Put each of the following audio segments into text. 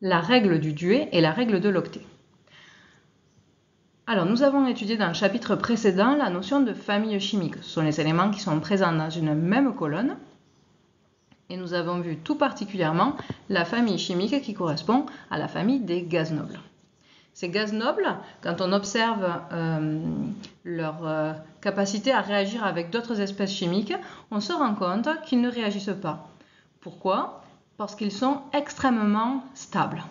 la règle du duet et la règle de l'octet. Alors, nous avons étudié dans le chapitre précédent la notion de famille chimique. Ce sont les éléments qui sont présents dans une même colonne. Et nous avons vu tout particulièrement la famille chimique qui correspond à la famille des gaz nobles. Ces gaz nobles, quand on observe leur capacité à réagir avec d'autres espèces chimiques, on se rend compte qu'ils ne réagissent pas. Pourquoi? Parce qu'ils sont extrêmement stables.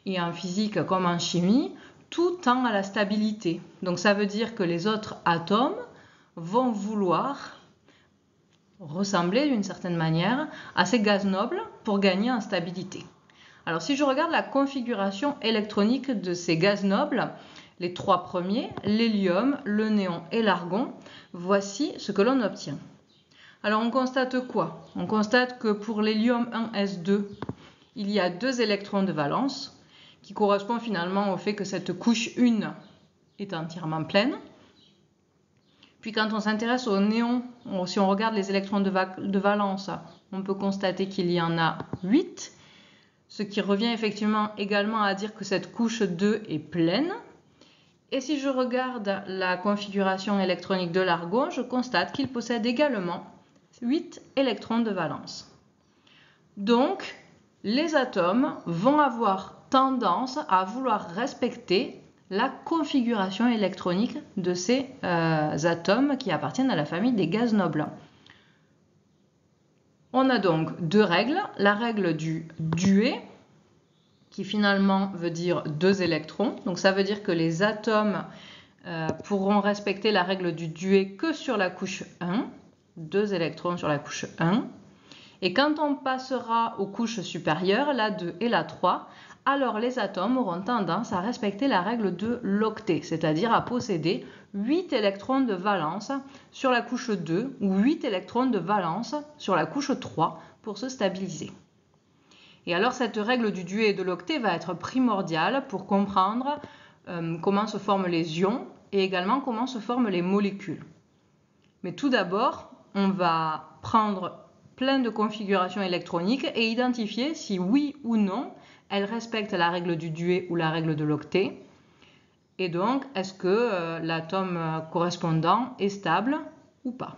Et en physique comme en chimie, tout tend à la stabilité. Donc ça veut dire que les autres atomes vont vouloir ressembler d'une certaine manière à ces gaz nobles pour gagner en stabilité. Alors si je regarde la configuration électronique de ces gaz nobles, les trois premiers, l'hélium, le néon et l'argon, voici ce que l'on obtient. Alors on constate quoi? On constate que pour l'hélium 1s2, il y a 2 électrons de valence, qui correspond finalement au fait que cette couche 1 est entièrement pleine. Puis quand on s'intéresse au néon, si on regarde les électrons de valence, on peut constater qu'il y en a 8, ce qui revient effectivement également à dire que cette couche 2 est pleine. Et si je regarde la configuration électronique de l'argon, je constate qu'il possède également 8 électrons de valence. Donc, les atomes vont avoir tendance à vouloir respecter la configuration électronique de ces atomes qui appartiennent à la famille des gaz nobles. On a donc 2 règles. La règle du duet, qui finalement veut dire 2 électrons. Donc ça veut dire que les atomes pourront respecter la règle du duet que sur la couche 1. 2 électrons sur la couche 1. Et quand on passera aux couches supérieures, la 2 et la 3, alors les atomes auront tendance à respecter la règle de l'octet, c'est-à-dire à posséder 8 électrons de valence sur la couche 2 ou 8 électrons de valence sur la couche 3 pour se stabiliser. Et alors cette règle du duet et de l'octet va être primordiale pour comprendre comment se forment les ions et également comment se forment les molécules. Mais tout d'abord, on va prendre plein de configurations électroniques et identifier si oui ou non elles respectent la règle du duet ou la règle de l'octet. Et donc, est-ce que l'atome correspondant est stable ou pas?